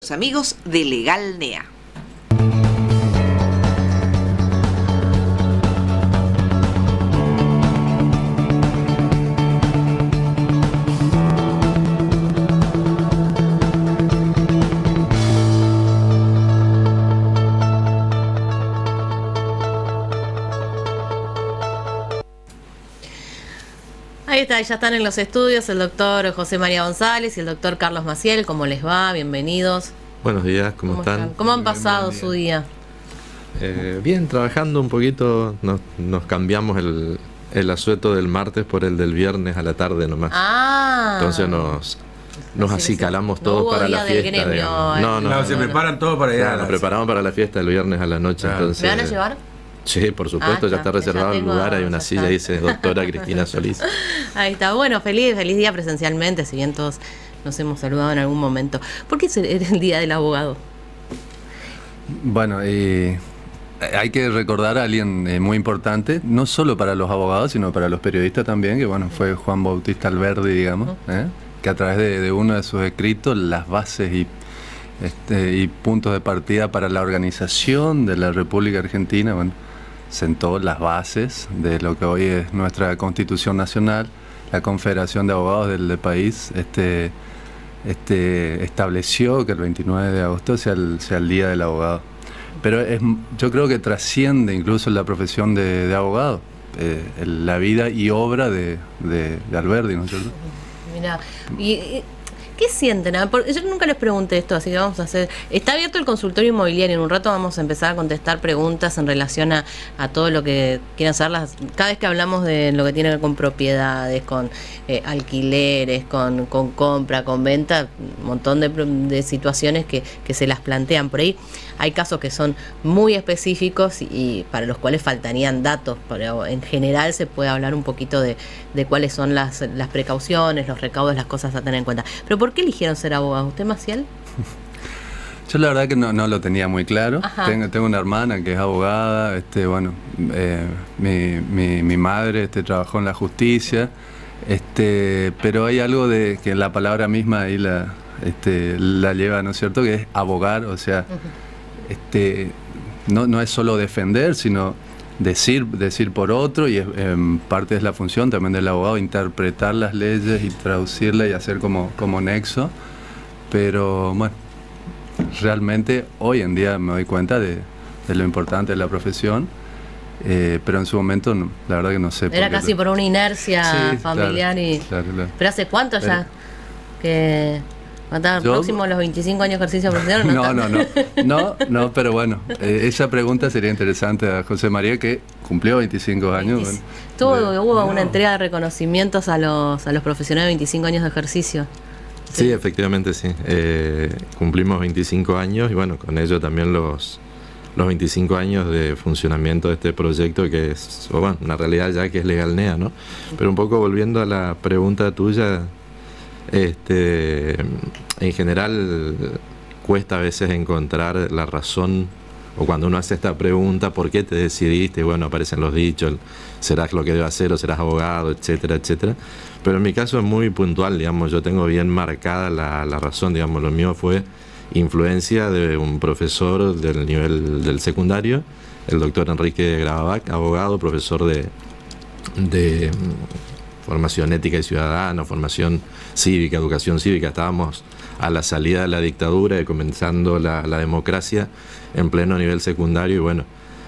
Los amigos de Legal NEA. Ahí está, ya están en los estudios el doctor José María González y el doctor Carlos Maciel. ¿Cómo les va? Bienvenidos. Buenos días, ¿cómo están? ¿Cómo han pasado su día? Bien, trabajando un poquito. Nos cambiamos el asueto del martes por el del viernes a la tarde nomás. Entonces nos acicalamos todos para la fiesta. No, se preparan todos para ir. Nos preparamos para la fiesta el viernes a la noche. Entonces, ¿me van a llevar? Sí, por supuesto, ya está reservado el lugar, hay una silla, dice doctora Cristina Solís. Ahí está, bueno, feliz día presencialmente, si bien todos nos hemos saludado en algún momento. ¿Por qué es el Día del Abogado? Bueno, hay que recordar a alguien muy importante, no solo para los abogados, sino para los periodistas también, que bueno, fue Juan Bautista Alberdi, digamos, que a través de uno de sus escritos, las bases y puntos de partida para la organización de la República Argentina, bueno, sentó las bases de lo que hoy es nuestra Constitución Nacional. La Confederación de Abogados del país estableció que el 29 de agosto sea el Día del Abogado. Pero yo creo que trasciende incluso la profesión de abogado, la vida y obra de Alberdi, ¿no es cierto? Mira, ¿qué sienten? Yo nunca les pregunté esto, así que vamos a hacer... Está abierto el consultorio inmobiliario, en un rato vamos a empezar a contestar preguntas en relación a todo lo que quieran saber. Cada vez que hablamos de lo que tiene que ver con propiedades, con alquileres, con compra, con venta, un montón de situaciones que se las plantean por ahí. Hay casos que son muy específicos y para los cuales faltarían datos, pero en general se puede hablar un poquito de cuáles son las precauciones, los recaudos, las cosas a tener en cuenta. Pero ¿por qué eligieron ser abogado? ¿Usted, Maciel? Yo la verdad que no lo tenía muy claro. Tengo una hermana que es abogada, bueno, mi madre trabajó en la justicia, pero hay algo de que la palabra misma ahí la lleva, ¿no es cierto?, que es abogar, o sea, no es solo defender, sino decir por otro, y en parte es la función también del abogado, interpretar las leyes y traducirlas y hacer como nexo. Pero bueno, realmente hoy en día me doy cuenta de lo importante de la profesión, pero en su momento la verdad que no sé. Era casi por una inercia familiar. Claro. ¿Pero hace cuánto ya que... ¿Próximo a los 25 años de ejercicio profesional? No, pero bueno, esa pregunta sería interesante a José María, que cumplió 25 años. Hubo una entrega de reconocimientos a los profesionales de 25 años de ejercicio. Sí, efectivamente sí. Cumplimos 25 años y bueno, con ello también los 25 años de funcionamiento de este proyecto, que es una realidad ya que es Legal NEA, ¿no? Pero un poco volviendo a la pregunta tuya, en general cuesta a veces encontrar la razón, o cuando uno hace esta pregunta, ¿por qué te decidiste? Bueno, aparecen los dichos, serás lo que debo hacer o serás abogado, etcétera, etcétera. Pero en mi caso es muy puntual, digamos, yo tengo bien marcada la razón, digamos, lo mío fue influencia de un profesor del nivel del secundario, el doctor Enrique Gravabac, abogado, profesor de formación ética y ciudadana, formación cívica, educación cívica. Estábamos a la salida de la dictadura y comenzando la democracia en pleno nivel secundario, y bueno,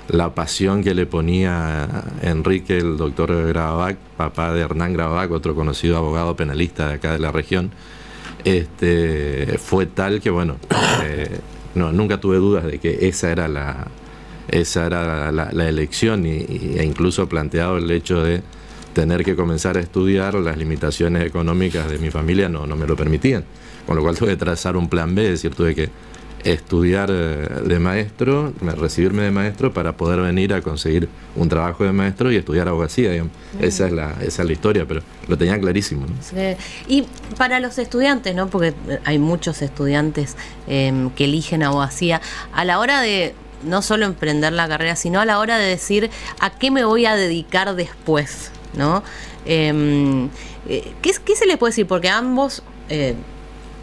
la pasión que le ponía Enrique, el doctor Gravabac, papá de Hernán Gravabac, otro conocido abogado penalista de acá de la región, fue tal que bueno, nunca tuve dudas de que esa era la elección, e incluso planteado el hecho de tener que comenzar a estudiar. Las limitaciones económicas de mi familia no me lo permitían, con lo cual tuve que trazar un plan B, es decir, tuve que estudiar de maestro, recibirme de maestro para poder venir a conseguir un trabajo de maestro y estudiar abogacía, digamos. Esa es la historia, pero lo tenía clarísimo, ¿no? Sí. Y para los estudiantes, ¿no?, porque hay muchos estudiantes que eligen abogacía, a la hora de no solo emprender la carrera, sino a la hora de decir a qué me voy a dedicar después, ¿no? ¿Qué se le puede decir? Porque ambos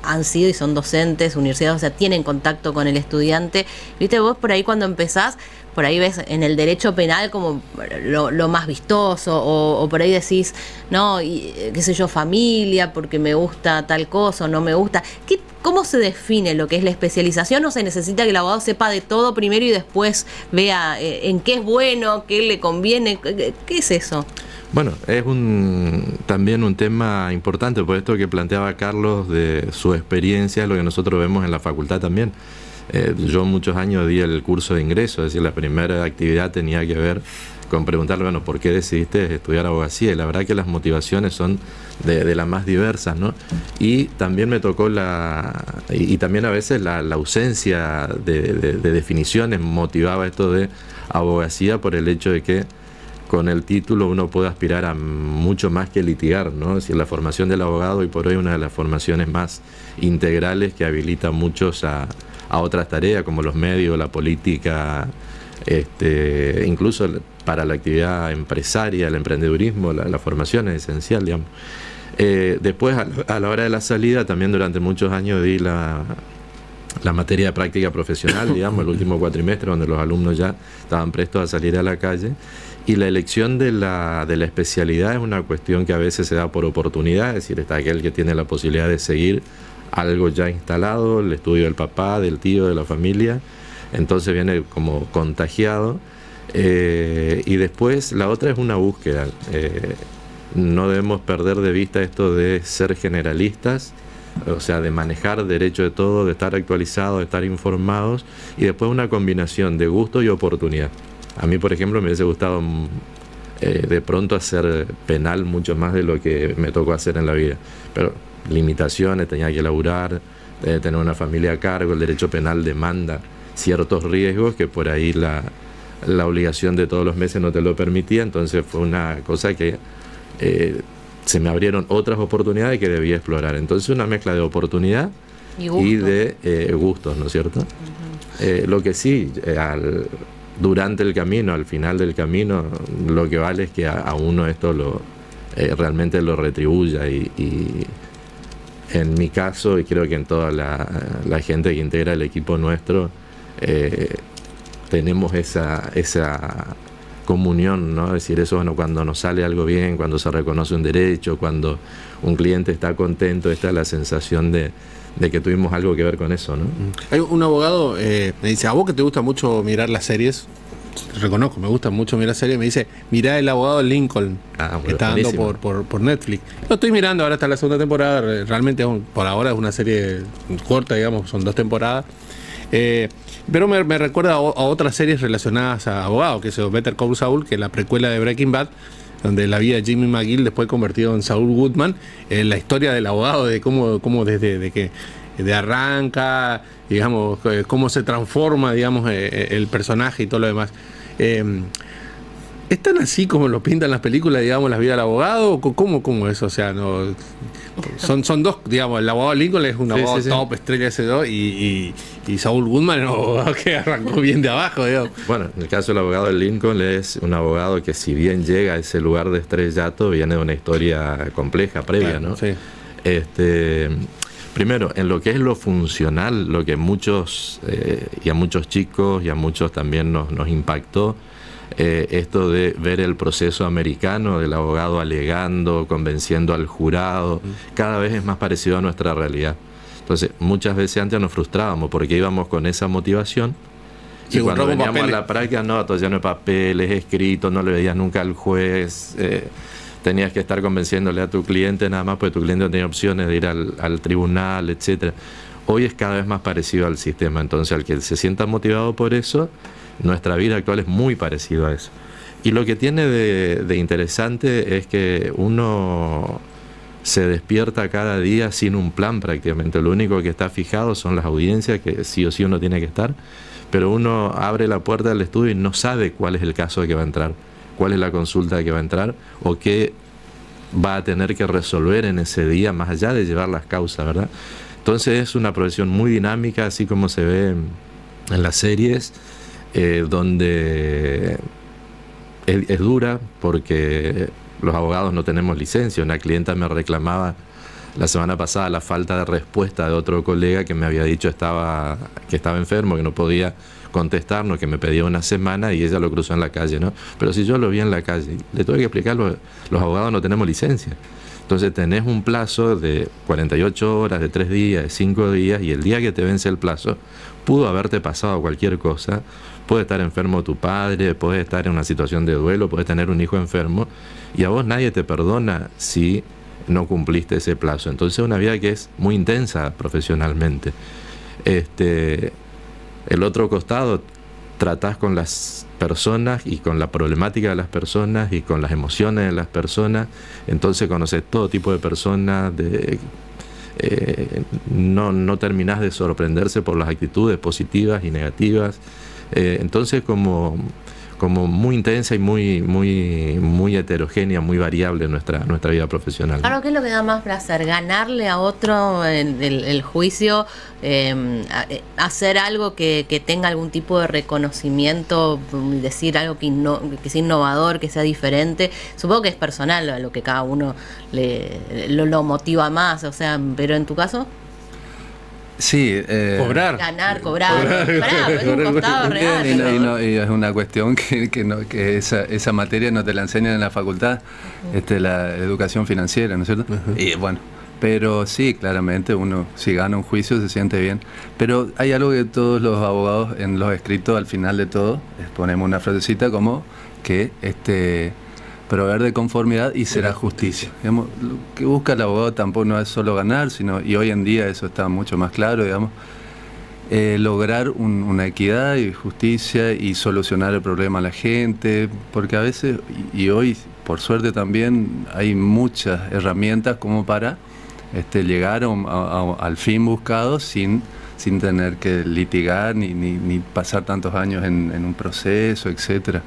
han sido y son docentes, universidades, o sea, tienen contacto con el estudiante. Viste, vos por ahí cuando empezás, por ahí ves en el derecho penal como lo más vistoso, o por ahí decís, no, y, qué sé yo, familia, porque me gusta tal cosa o no me gusta. ¿Cómo se define lo que es la especialización? ¿O se necesita que el abogado sepa de todo primero y después vea en qué es bueno, qué le conviene? ¿Qué es eso? Bueno, es también un tema importante, por esto que planteaba Carlos de su experiencia, lo que nosotros vemos en la facultad también. Yo muchos años di el curso de ingreso, es decir, la primera actividad tenía que ver con preguntarle, bueno, ¿por qué decidiste estudiar abogacía? Y la verdad que las motivaciones son de las más diversas, ¿no? Y también me tocó y también a veces la ausencia de definiciones motivaba esto de abogacía por el hecho de que con el título uno puede aspirar a mucho más que litigar, ¿no? Es decir, la formación del abogado hoy por hoy es una de las formaciones más integrales que habilita a muchos a otras tareas como los medios, la política, incluso para la actividad empresaria, el emprendedurismo, la formación es esencial, digamos. Después, a la hora de la salida, también durante muchos años di la materia de práctica profesional, digamos, el último cuatrimestre, donde los alumnos ya estaban prestos a salir a la calle. Y la elección de la especialidad es una cuestión que a veces se da por oportunidad, es decir, está aquel que tiene la posibilidad de seguir algo ya instalado, el estudio del papá, del tío, de la familia, entonces viene como contagiado. Y después la otra es una búsqueda. No debemos perder de vista esto de ser generalistas, o sea, de manejar derecho de todo, de estar actualizados, de estar informados, y después una combinación de gusto y oportunidad. A mí, por ejemplo, me hubiese gustado de pronto hacer penal mucho más de lo que me tocó hacer en la vida, pero limitaciones, tenía que laburar, tener una familia a cargo, el derecho penal demanda ciertos riesgos que por ahí la obligación de todos los meses no te lo permitía, entonces fue una cosa que se me abrieron otras oportunidades que debía explorar. Entonces una mezcla de oportunidad y de gustos, ¿no es cierto? Lo que sí, durante el camino, al final del camino, lo que vale es que a uno esto realmente lo retribuya y en mi caso, y creo que en toda la gente que integra el equipo nuestro, tenemos esa comunión, ¿no? Es decir, eso, bueno, cuando nos sale algo bien, cuando se reconoce un derecho, cuando un cliente está contento, esta es la sensación de que tuvimos algo que ver con eso, ¿no? Hay un abogado, me dice, a vos que te gusta mucho mirar las series, reconozco, me gusta mucho mirar series, me dice, mirá El abogado de Lincoln, que está dando por Netflix. Lo estoy mirando, ahora está la segunda temporada, realmente por ahora es una serie corta, digamos, son 2 temporadas. Pero me recuerda a otras series relacionadas a abogados, que es Better Call Saul, que es la precuela de Breaking Bad, donde la vida de Jimmy McGill después convertido en Saul Goodman, la historia del abogado, de cómo desde que arranca, digamos, cómo se transforma, digamos, el personaje y todo lo demás. ¿Es tan así como lo pintan las películas, digamos, las vidas del abogado? ¿Cómo es? O sea, no son dos, digamos, el abogado Lincoln es un abogado top, estrella S2, y Saul Goodman es un abogado que arrancó bien de abajo, digamos. Bueno, en el caso del abogado de Lincoln es un abogado que, si bien llega a ese lugar de estrellato, viene de una historia compleja previa, ¿no? Sí. Primero, en lo que es lo funcional, lo que muchos y a muchos chicos y a muchos también nos impactó, esto de ver el proceso americano del abogado alegando, convenciendo al jurado, cada vez es más parecido a nuestra realidad. Entonces, muchas veces antes nos frustrábamos porque íbamos con esa motivación, y cuando veníamos a la práctica, no, todo lleno de papeles, escritos, no le veías nunca al juez, tenías que estar convenciéndole a tu cliente nada más, porque tu cliente no tenía opciones de ir al tribunal, etcétera. Hoy es cada vez más parecido al sistema, entonces al que se sienta motivado por eso, nuestra vida actual es muy parecido a eso. Y lo que tiene de interesante es que uno se despierta cada día sin un plan prácticamente. Lo único que está fijado son las audiencias, que sí o sí uno tiene que estar, pero uno abre la puerta del estudio y no sabe cuál es el caso que va a entrar, cuál es la consulta que va a entrar o qué va a tener que resolver en ese día, más allá de llevar las causas, ¿verdad? Entonces es una profesión muy dinámica, así como se ve en las series, donde es dura porque los abogados no tenemos licencia. Una clienta me reclamaba la semana pasada la falta de respuesta de otro colega que me había dicho que estaba enfermo, que no podía contestarnos, que me pedía una semana y ella lo cruzó en la calle, ¿no? Pero si yo lo vi en la calle, le tuve que explicar, los abogados no tenemos licencia. Entonces tenés un plazo de 48 horas, de 3 días, de 5 días, y el día que te vence el plazo, pudo haberte pasado cualquier cosa, puede estar enfermo tu padre, puede estar en una situación de duelo, puedes tener un hijo enfermo, y a vos nadie te perdona si no cumpliste ese plazo. Entonces es una vida que es muy intensa profesionalmente. El otro costado, tratás con las personas y con la problemática de las personas y con las emociones de las personas, entonces conoces todo tipo de personas, no terminás de sorprenderse por las actitudes positivas y negativas, entonces como muy intensa y muy heterogénea, muy variable nuestra vida profesional. Claro, ¿qué es lo que da más placer? ¿Ganarle a otro el juicio? ¿Hacer algo que tenga algún tipo de reconocimiento? ¿Decir algo que sea innovador, que sea diferente? Supongo que es personal a lo que cada uno lo motiva más, o sea, pero en tu caso... Sí, cobrar. Ganar, cobrar. Es un costado real. Y es una cuestión que esa materia no te la enseñan en la facultad, la educación financiera, ¿no es cierto? Y bueno, pero sí, claramente uno si gana un juicio se siente bien. Pero hay algo que todos los abogados en los escritos al final de todo ponemos una frasecita como que proveer de conformidad y será justicia. Digamos, lo que busca el abogado tampoco no es solo ganar, sino, y hoy en día eso está mucho más claro, digamos, lograr una equidad y justicia y solucionar el problema a la gente, porque a veces, y hoy por suerte también hay muchas herramientas como para llegar al fin buscado sin tener que litigar ni pasar tantos años en un proceso, etcétera.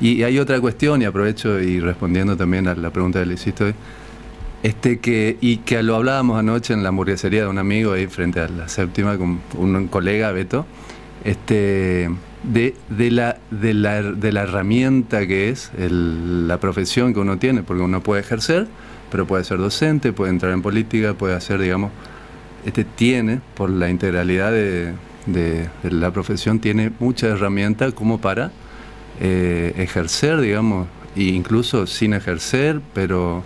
Y hay otra cuestión, y aprovecho y respondiendo también a la pregunta que le hiciste hoy, que lo hablábamos anoche en la hamburguesería de un amigo ahí frente a la Séptima con un colega, Beto, de la herramienta que es la profesión que uno tiene, porque uno puede ejercer, pero puede ser docente, puede entrar en política, puede hacer, digamos, tiene, por la integralidad de la profesión, tiene muchas herramientas como para ejercer, digamos, e incluso sin ejercer, pero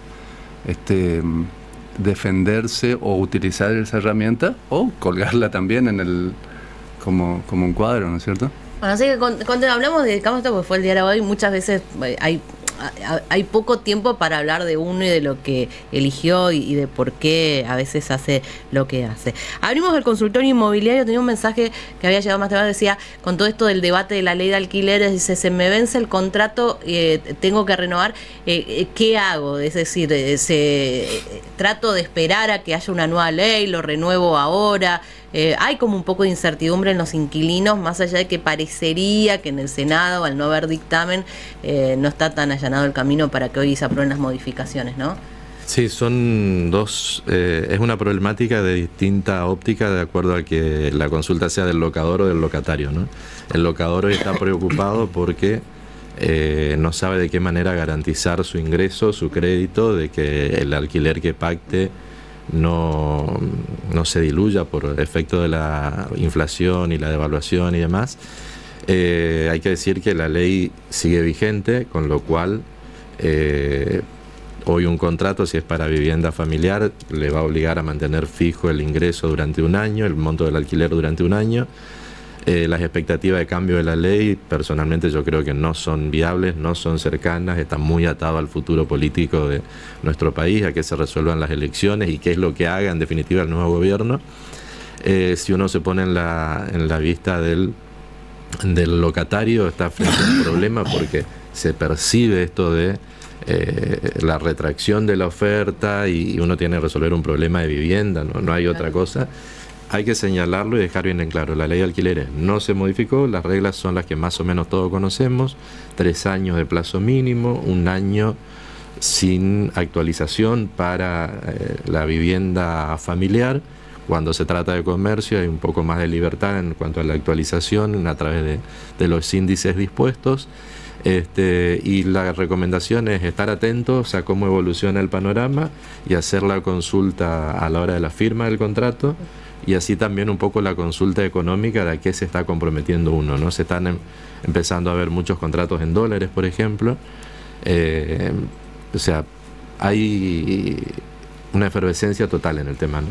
defenderse o utilizar esa herramienta o colgarla también como un cuadro, ¿no es cierto? Bueno, así que cuando hablamos de esto, porque fue el día de hoy, muchas veces hay poco tiempo para hablar de uno y de lo que eligió y de por qué a veces hace lo que hace. Abrimos el consultorio inmobiliario, tenía un mensaje que había llegado más tarde, decía, con todo esto del debate de la ley de alquileres, dice, se me vence el contrato, tengo que renovar, ¿qué hago? Es decir, trato de esperar a que haya una nueva ley, lo renuevo ahora. Hay como un poco de incertidumbre en los inquilinos, más allá de que parecería que en el Senado, al no haber dictamen, no está tan allanado el camino para que hoy se aprueben las modificaciones, ¿no? Sí, son dos, es una problemática de distinta óptica de acuerdo a que la consulta sea del locador o del locatario, ¿no? El locador hoy está preocupado porque no sabe de qué manera garantizar su ingreso, su crédito, de que el alquiler que pacte no se diluya por efecto de la inflación y la devaluación y demás. Hay que decir que la ley sigue vigente, con lo cual hoy un contrato, si es para vivienda familiar, le va a obligar a mantener fijo el ingreso durante un año, el monto del alquiler durante un año. Las expectativas de cambio de la ley, personalmente yo creo que no son viables, no son cercanas, están muy atadas al futuro político de nuestro país, a que se resuelvan las elecciones y qué es lo que haga en definitiva el nuevo gobierno. Si uno se pone en la vista del locatario, está frente a un problema porque se percibe esto de la retracción de la oferta y uno tiene que resolver un problema de vivienda, no hay otra cosa. Hay que señalarlo y dejar bien en claro, la ley de alquileres no se modificó, las reglas son las que más o menos todos conocemos, 3 años de plazo mínimo, 1 año sin actualización para la vivienda familiar. Cuando se trata de comercio hay un poco más de libertad en cuanto a la actualización a través de los índices dispuestos. Y la recomendación es estar atentos a cómo evoluciona el panorama y hacer la consulta a la hora de la firma del contrato, y así también un poco la consulta económica de a qué se está comprometiendo uno, ¿no? Se están empezando a ver muchos contratos en dólares, por ejemplo. O sea, hay una efervescencia total en el tema, ¿no?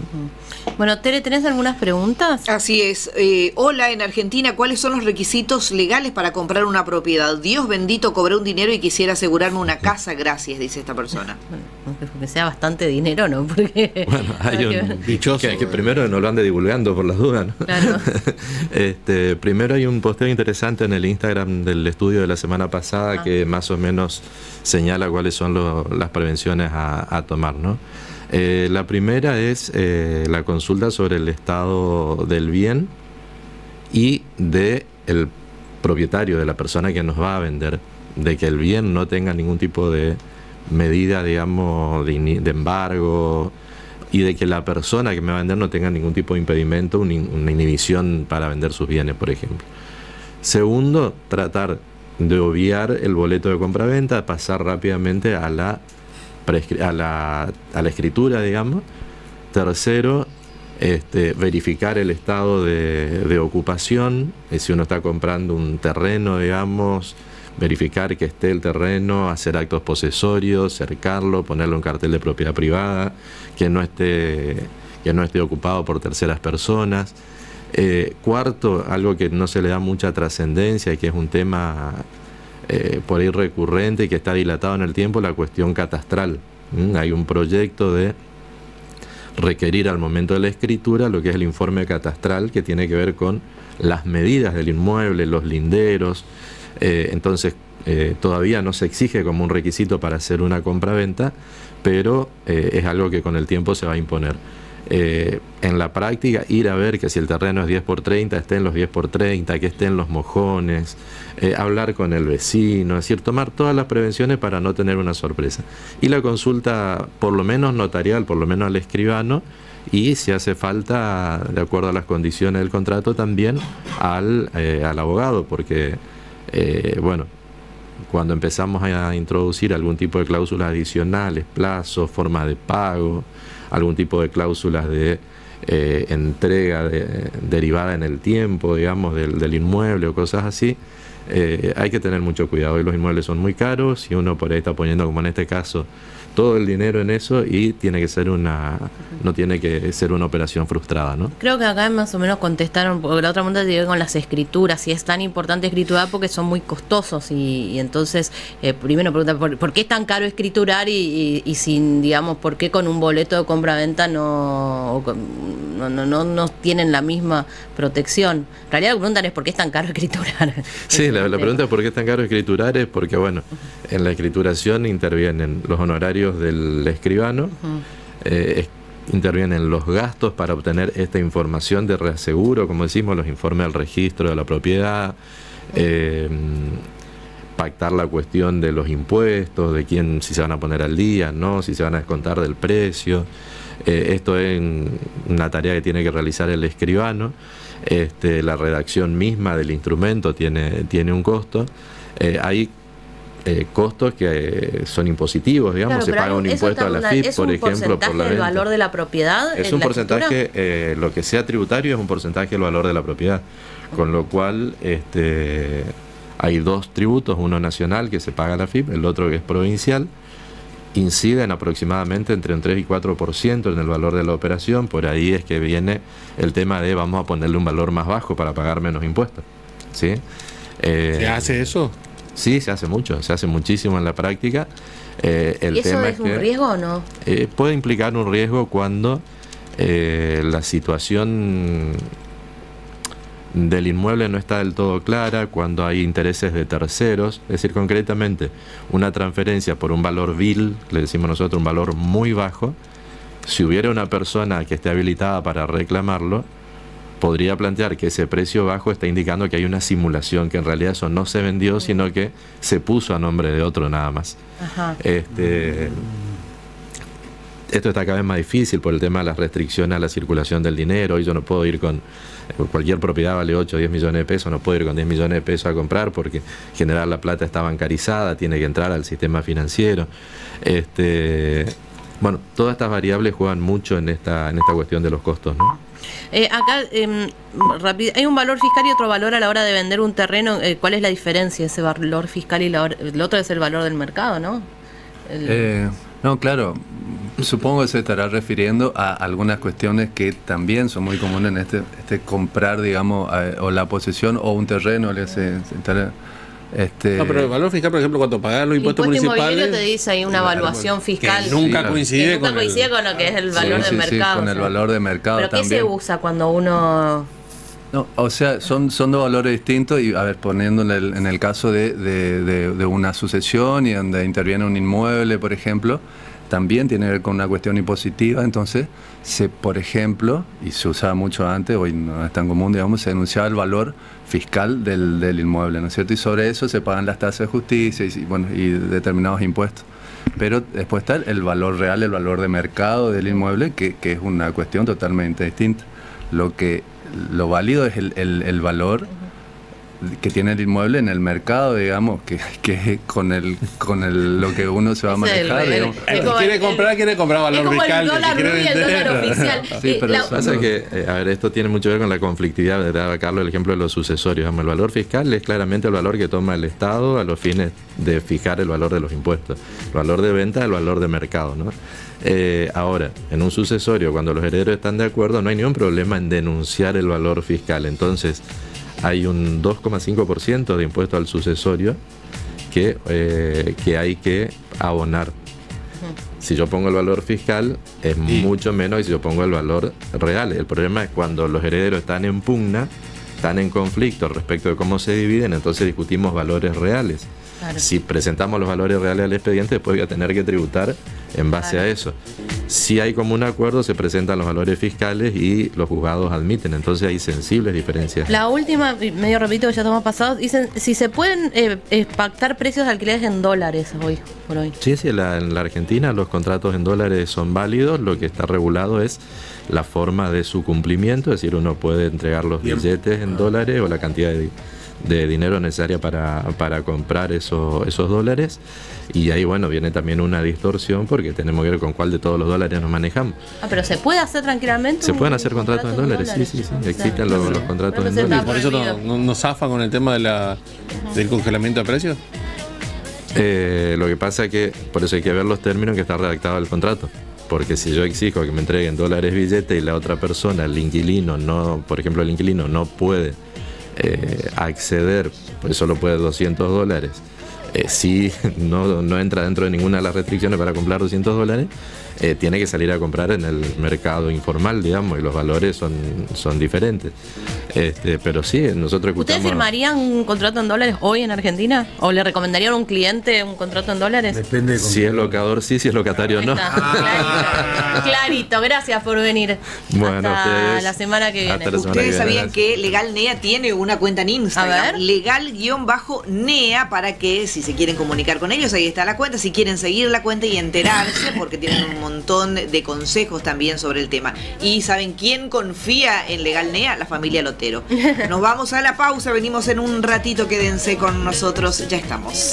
Bueno, Tere, ¿tenés algunas preguntas? Así es. Hola, en Argentina, ¿cuáles son los requisitos legales para comprar una propiedad? Dios bendito, cobré un dinero y quisiera asegurarme una casa, gracias, dice esta persona. Bueno, que sea bastante dinero, ¿no? Porque bueno, hay un dichoso que primero no lo ande divulgando por las dudas, ¿no? Claro. Primero hay un posteo interesante en el Instagram del estudio de la semana pasada que más o menos señala cuáles son las prevenciones a tomar, ¿no? La primera es la consulta sobre el estado del bien y del propietario, de la persona que nos va a vender, de que el bien no tenga ningún tipo de medida, digamos, de embargo, y de que la persona que me va a vender no tenga ningún tipo de impedimento, una inhibición para vender sus bienes, por ejemplo. Segundo, tratar de obviar el boleto de compraventa, pasar rápidamente a la escritura, digamos. Tercero, verificar el estado de ocupación, si uno está comprando un terreno, digamos, verificar que esté el terreno, hacer actos posesorios, cercarlo, ponerlo en cartel de propiedad privada, que no esté ocupado por terceras personas. Cuarto, algo que no se le da mucha trascendencia y que es un tema por ahí recurrente y que está dilatado en el tiempo, la cuestión catastral. Hay un proyecto de requerir al momento de la escritura lo que es el informe catastral, que tiene que ver con las medidas del inmueble, los linderos. Entonces todavía no se exige como un requisito para hacer una compraventa, pero es algo que con el tiempo se va a imponer. En la práctica, ir a ver que si el terreno es 10x30, esté en los 10x30, que esté en los mojones, hablar con el vecino, es decir, tomar todas las prevenciones para no tener una sorpresa. Y la consulta, por lo menos notarial, por lo menos al escribano, y si hace falta, de acuerdo a las condiciones del contrato, también al abogado, porque, bueno, cuando empezamos a introducir algún tipo de cláusulas adicionales, plazos, forma de pago, algún tipo de cláusulas de entrega derivada en el tiempo, digamos, del inmueble o cosas así, hay que tener mucho cuidado. Hoy los inmuebles son muy caros y uno por ahí está poniendo, como en este caso, todo el dinero en eso, y tiene que ser no tiene que ser una operación frustrada, ¿no? Creo que acá más o menos contestaron, porque la otra pregunta tiene que ver con las escrituras, si es tan importante escriturar porque son muy costosos, y entonces primero pregunta ¿por qué es tan caro escriturar y sin, digamos, por qué con un boleto de compra-venta no tienen la misma protección? En realidad lo que preguntan es ¿por qué es tan caro escriturar? Sí, la pregunta es ¿por qué es tan caro escriturar? Es porque, bueno, en la escrituración intervienen los honorarios del escribano, intervienen los gastos para obtener esta información de reaseguro, como decimos, los informes del registro de la propiedad, pactar la cuestión de los impuestos, de quién, si se van a poner al día, no, si se van a descontar del precio. Esto es una tarea que tiene que realizar el escribano. La redacción misma del instrumento tiene un costo. Hay costos que son impositivos, digamos, se paga un impuesto a la FIP, por ejemplo, por la venta. ¿Es un porcentaje del valor de la propiedad? Es un porcentaje, lo que sea tributario es un porcentaje del valor de la propiedad, con lo cual hay dos tributos, uno nacional que se paga a la FIP, el otro que es provincial, inciden aproximadamente entre un 3 y 4% en el valor de la operación. Por ahí es que viene el tema de vamos a ponerle un valor más bajo para pagar menos impuestos, ¿sí? ¿Se hace eso? Sí, se hace mucho, se hace muchísimo en la práctica. ¿Y eso es un riesgo o no? Puede implicar un riesgo cuando la situación del inmueble no está del todo clara, cuando hay intereses de terceros, es decir, concretamente una transferencia por un valor vil, le decimos nosotros un valor muy bajo. Si hubiera una persona que esté habilitada para reclamarlo, podría plantear que ese precio bajo está indicando que hay una simulación, que en realidad eso no se vendió, sino que se puso a nombre de otro nada más. Ajá. Esto está cada vez más difícil por el tema de las restricciones a la circulación del dinero. Y yo no puedo ir con cualquier propiedad vale 8 o 10 millones de pesos, no puedo ir con 10 millones de pesos a comprar porque en general la plata está bancarizada, tiene que entrar al sistema financiero. Bueno, todas estas variables juegan mucho en esta cuestión de los costos, ¿no? Acá hay un valor fiscal y otro valor a la hora de vender un terreno. ¿Cuál es la diferencia ese valor fiscal y el otro es el valor del mercado, no? No, claro. Supongo que se estará refiriendo a algunas cuestiones que también son muy comunes en este comprar, digamos, o la posesión o un terreno. No, pero el valor fiscal, por ejemplo, cuando pagar los impuestos municipales, te dice ahí una evaluación fiscal que nunca coincide con lo que es el valor de mercado. Con el valor de mercado. ¿Pero también. qué se usa cuando uno...? No, o sea, son dos valores distintos y, a ver, poniendo en el caso de una sucesión y donde interviene un inmueble, por ejemplo, también tiene que ver con una cuestión impositiva. Entonces, por ejemplo, y se usaba mucho antes, hoy no es tan común, digamos, se denunciaba el valor fiscal del inmueble, ¿no es cierto? Y sobre eso se pagan las tasas de justicia y determinados impuestos. Pero después está el valor real, el valor de mercado del inmueble, que es una cuestión totalmente distinta. Lo válido es el valor que tiene el inmueble en el mercado, digamos, que es con lo que uno se va a manejar. El que quiere comprar valor fiscal. El dólar oficial. Sí, pero pasa que, a ver, esto tiene mucho que ver con la conflictividad. Daba Carlos el ejemplo de los sucesorios. El valor fiscal es claramente el valor que toma el Estado a los fines de fijar el valor de los impuestos. El valor de venta, el valor de mercado, ¿no? Ahora, en un sucesorio, cuando los herederos están de acuerdo, no hay ningún problema en denunciar el valor fiscal. Entonces, hay un 2,5% de impuesto al sucesorio que hay que abonar. Si yo pongo el valor fiscal, es mucho menos que si yo pongo el valor real. El problema es cuando los herederos están en pugna, están en conflicto respecto de cómo se dividen, entonces discutimos valores reales. Claro. Si presentamos los valores reales al expediente, después voy a tener que tributar en base a eso. Si hay como un acuerdo, se presentan los valores fiscales y los juzgados admiten. Entonces hay sensibles diferencias. La última, medio repito que ya estamos pasados, dicen si se pueden pactar precios de alquileres en dólares hoy por hoy. Sí, en la Argentina los contratos en dólares son válidos. Lo que está regulado es la forma de su cumplimiento, es decir, uno puede entregar los billetes en dólares o la cantidad de dinero necesaria para comprar esos dólares, y ahí bueno viene también una distorsión porque tenemos que ver con cuál de todos los dólares nos manejamos. Pero se puede hacer tranquilamente. Se pueden hacer contratos en dólares, sí. Existen los contratos en dólares. ¿Por eso no zafa con el tema del congelamiento de precios? Lo que pasa es que por eso hay que ver los términos en que está redactado el contrato. Porque si yo exijo que me entreguen dólares billete y la otra persona, el inquilino, por ejemplo el inquilino no puede acceder, pues solo puede $200, si no entra dentro de ninguna de las restricciones para comprar $200, tiene que salir a comprar en el mercado informal, digamos, y los valores son diferentes. Pero sí, nosotros escuchamos... ¿Ustedes firmarían un contrato en dólares hoy en Argentina? ¿O le recomendarían a un cliente un contrato en dólares? Depende. Si es locador, sí, si es locatario, no. Clarito, gracias por venir. Bueno, hasta la semana que viene. Ustedes sabían que Legal NEA tiene una cuenta en Instagram, legal-NEA, para que si se quieren comunicar con ellos, ahí está la cuenta. Si quieren seguir la cuenta y enterarse, porque tienen un montón de consejos también sobre el tema. ¿Y saben quién confía en Legal NEA? La familia Lotero. Nos vamos a la pausa, venimos en un ratito, quédense con nosotros, ya estamos.